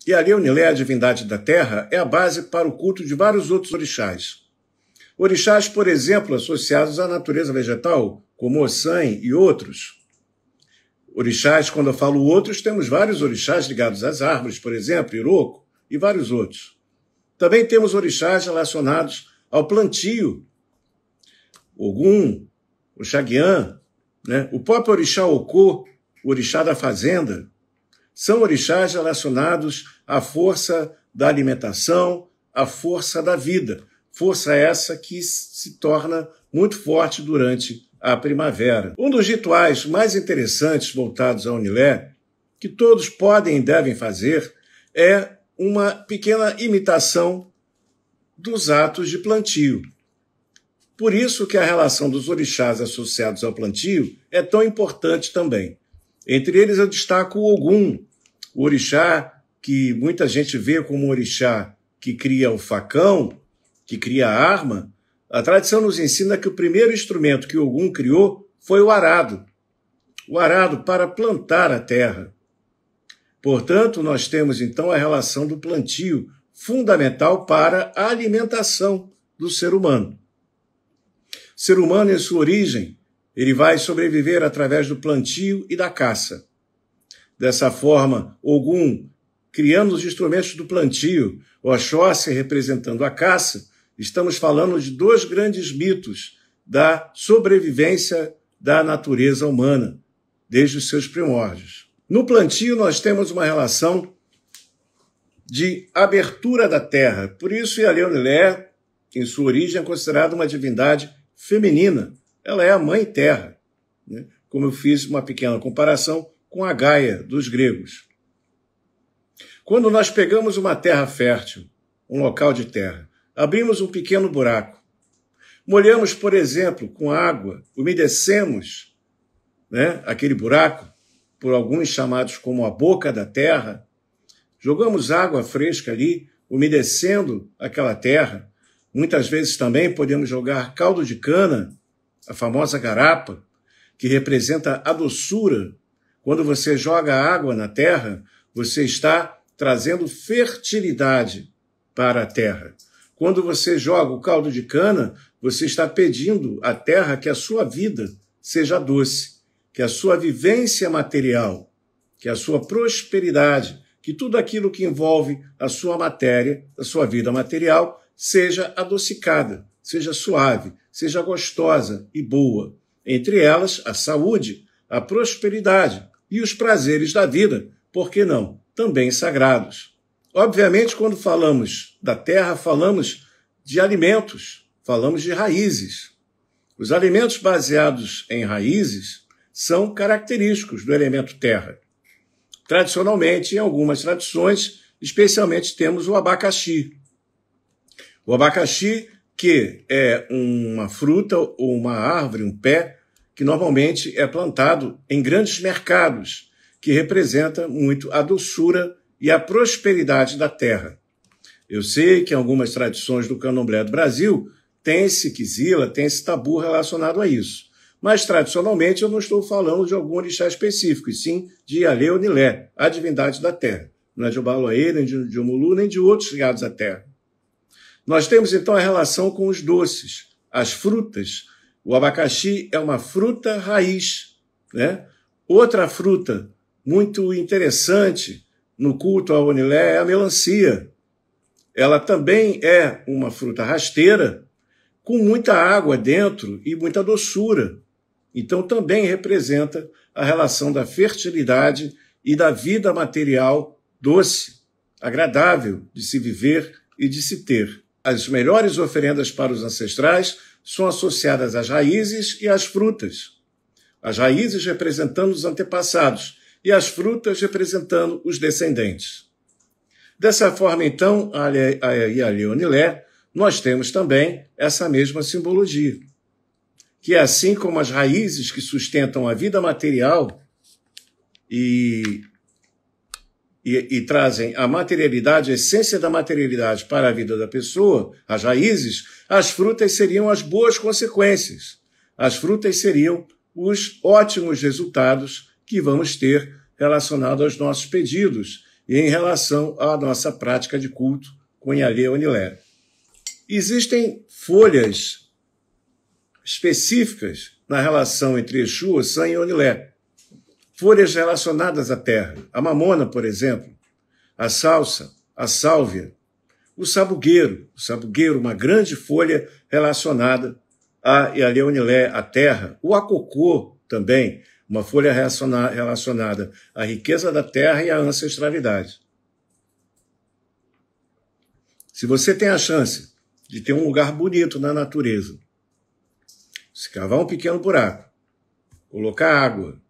Ialê-Onilé, a divindade da terra, é a base para o culto de vários outros orixás. Orixás, por exemplo, associados à natureza vegetal, como Ossan e outros. Orixás, quando eu falo outros, temos vários orixás ligados às árvores, por exemplo, Iroko e vários outros. Também temos orixás relacionados ao plantio, Ogum, o Xaguiã, né? O próprio orixá Okô, o orixá da fazenda, são orixás relacionados à força da alimentação, à força da vida. Força essa que se torna muito forte durante a primavera. Um dos rituais mais interessantes voltados a Onilé, que todos podem e devem fazer, é uma pequena imitação dos atos de plantio. Por isso que a relação dos orixás associados ao plantio é tão importante também. Entre eles eu destaco o Ogum, o orixá que muita gente vê como um orixá que cria o facão, que cria a arma. A tradição nos ensina que o primeiro instrumento que o Ogum criou foi o arado para plantar a terra. Portanto, nós temos então a relação do plantio, fundamental para a alimentação do ser humano. O ser humano, em sua origem, ele vai sobreviver através do plantio e da caça. Dessa forma, Ogum, criando os instrumentos do plantio, Oxóssi representando a caça, estamos falando de dois grandes mitos da sobrevivência da natureza humana, desde os seus primórdios. No plantio, nós temos uma relação de abertura da terra. Por isso, Ialê-Onilé, em sua origem, é considerada uma divindade feminina. Ela é a mãe terra, né? Como eu fiz uma pequena comparação com a Gaia dos gregos. Quando nós pegamos uma terra fértil, um local de terra, abrimos um pequeno buraco, molhamos, por exemplo, com água, umedecemos, né, aquele buraco, por alguns chamados como a boca da terra, jogamos água fresca ali, umedecendo aquela terra. Muitas vezes também podemos jogar caldo de cana, a famosa garapa, que representa a doçura. Quando você joga água na terra, você está trazendo fertilidade para a terra. Quando você joga o caldo de cana, você está pedindo à terra que a sua vida seja doce, que a sua vivência material, que a sua prosperidade, que tudo aquilo que envolve a sua matéria, a sua vida material, seja adocicada, seja suave, seja gostosa e boa. Entre elas, a saúde, a prosperidade e os prazeres da vida, por que não? Também sagrados. Obviamente, quando falamos da terra, falamos de alimentos, falamos de raízes. Os alimentos baseados em raízes são característicos do elemento terra. Tradicionalmente, em algumas tradições, especialmente temos o abacaxi. O abacaxi, que é uma fruta ou uma árvore, um pé, que normalmente é plantado em grandes mercados, que representa muito a doçura e a prosperidade da terra. Eu sei que em algumas tradições do candomblé do Brasil tem esse quizila, tem esse tabu relacionado a isso. Mas, tradicionalmente, eu não estou falando de algum orixá específico, e sim de Ialê-Onilé, a divindade da terra. Não é de Obaloaê, nem de Omulu, nem de outros ligados à terra. Nós temos, então, a relação com os doces, as frutas. O abacaxi é uma fruta raiz, né? Outra fruta muito interessante no culto ao Onilé é a melancia. Ela também é uma fruta rasteira, com muita água dentro e muita doçura. Então, também representa a relação da fertilidade e da vida material doce, agradável de se viver e de se ter. As melhores oferendas para os ancestrais são associadas às raízes e às frutas. As raízes representando os antepassados e as frutas representando os descendentes. Dessa forma, então, a Ialê-Onilé, nós temos também essa mesma simbologia, que é assim como as raízes que sustentam a vida material e trazem a materialidade, a essência da materialidade para a vida da pessoa, as raízes, as frutas seriam as boas consequências. As frutas seriam os ótimos resultados que vamos ter relacionados aos nossos pedidos e em relação à nossa prática de culto com Ialê Onilé. Existem folhas específicas na relação entre Exu, Ossan e Onilé. Folhas relacionadas à terra. A mamona, por exemplo, a salsa, a sálvia, o sabugueiro, uma grande folha relacionada a Ialê Onilé, a terra. O acocô também, uma folha relacionada à riqueza da terra e à ancestralidade. Se você tem a chance de ter um lugar bonito na natureza, se cavar um pequeno buraco, colocar água,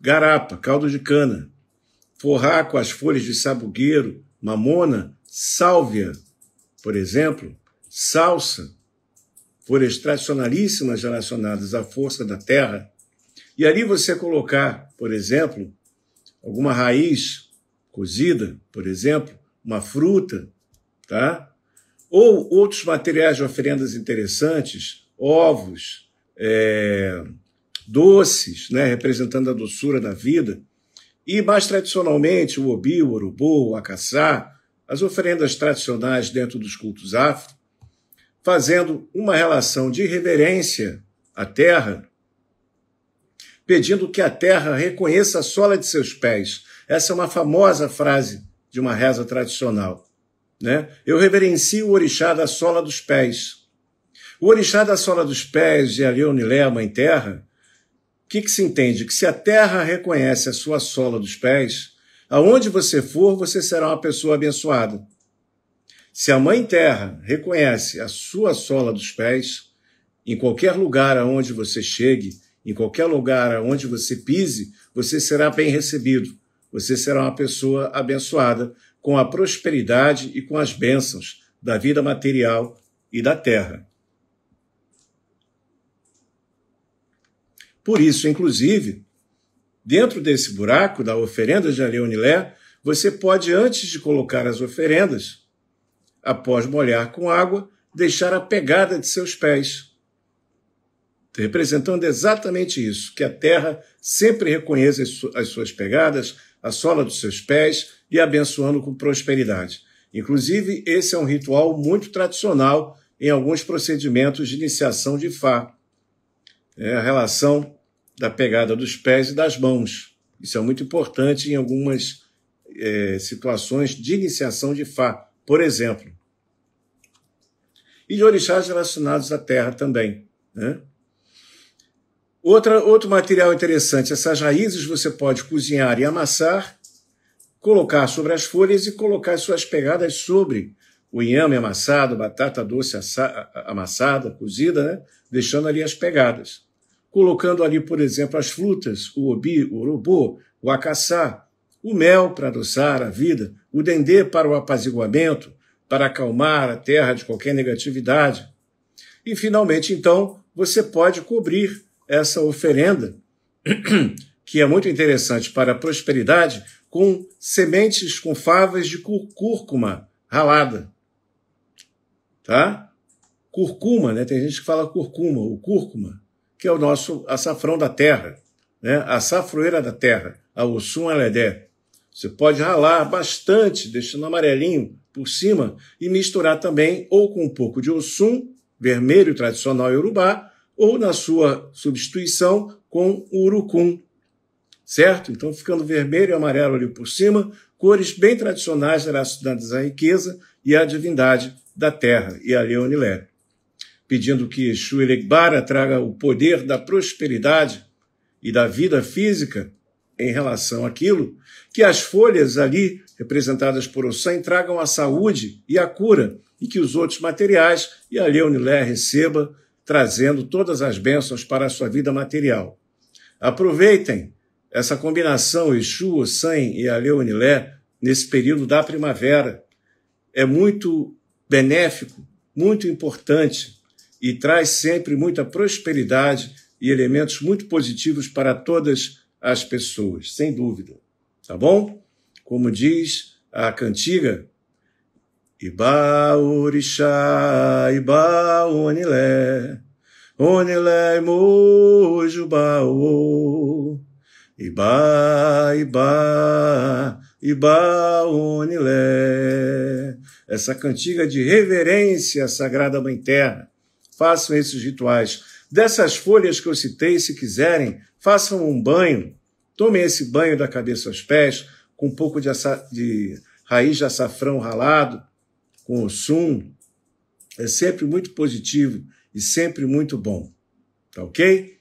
garapa, caldo de cana, forrar com as folhas de sabugueiro, mamona, sálvia, por exemplo, salsa, folhas tradicionalíssimas relacionadas à força da terra, e ali você colocar, por exemplo, alguma raiz cozida, por exemplo, uma fruta, tá? Ou outros materiais de oferendas interessantes, ovos, doces, né, representando a doçura da vida, e mais tradicionalmente o obi, o urubô, o acaçá, as oferendas tradicionais dentro dos cultos afro, fazendo uma relação de reverência à terra, pedindo que a terra reconheça a sola de seus pés. Essa é uma famosa frase de uma reza tradicional, né? Eu reverencio o orixá da sola dos pés. O orixá da sola dos pés de Ialê Onilé, a Mãe Terra, o que se entende? Que se a terra reconhece a sua sola dos pés, aonde você for, você será uma pessoa abençoada. Se a Mãe Terra reconhece a sua sola dos pés, em qualquer lugar aonde você chegue, em qualquer lugar aonde você pise, você será bem recebido. Você será uma pessoa abençoada com a prosperidade e com as bênçãos da vida material e da terra. Por isso, inclusive, dentro desse buraco da oferenda de Ialê Onilé, você pode, antes de colocar as oferendas, após molhar com água, deixar a pegada de seus pés, representando exatamente isso, que a terra sempre reconheça as suas pegadas, a sola dos seus pés e abençoando com prosperidade. Inclusive, esse é um ritual muito tradicional em alguns procedimentos de iniciação de Fá. É a relação da pegada dos pés e das mãos. Isso é muito importante em algumas situações de iniciação de Fá, por exemplo. E de orixás relacionados à terra também, né? Outro material interessante, essas raízes você pode cozinhar e amassar, colocar sobre as folhas e colocar as suas pegadas sobre o inhame amassado, batata doce amassada, cozida, né? Deixando ali as pegadas. Colocando ali, por exemplo, as frutas, o obi, o urubô, o acaçá, o mel para adoçar a vida, o dendê para o apaziguamento, para acalmar a terra de qualquer negatividade. E, finalmente, então, você pode cobrir essa oferenda, que é muito interessante para a prosperidade, com sementes, com favas de cúrcuma ralada. Tá? Curcuma, né? Tem gente que fala curcuma, o cúrcuma, que é o nosso açafrão da terra, né? A safroeira da terra, a Ossum Aledé. Você pode ralar bastante, deixando amarelinho por cima, e misturar também ou com um pouco de Ossum, vermelho tradicional iorubá, ou na sua substituição com o urucum, certo? Então, ficando vermelho e amarelo ali por cima, cores bem tradicionais relacionadas à riqueza e à divindade da terra, Ialê Onilé. Pedindo que Exu Elegbara traga o poder da prosperidade e da vida física em relação àquilo, que as folhas ali, representadas por Ossan, tragam a saúde e a cura, e que os outros materiais Ialê Onilé receba, trazendo todas as bênçãos para a sua vida material. Aproveitem essa combinação Exu, Ossan e Ialê Onilé nesse período da primavera. É muito benéfico, muito importante e traz sempre muita prosperidade e elementos muito positivos para todas as pessoas, sem dúvida. Tá bom? Como diz a cantiga, Ibá orixá, Ibá Onilé, Onilé mojubaô, Ibá, Ibá, Ibaonilé. Essa cantiga de reverência à Sagrada Mãe Terra. Façam esses rituais. Dessas folhas que eu citei, se quiserem, façam um banho. Tomem esse banho da cabeça aos pés, com um pouco de raiz de açafrão ralado, com Oxum. É sempre muito positivo e sempre muito bom. Tá ok?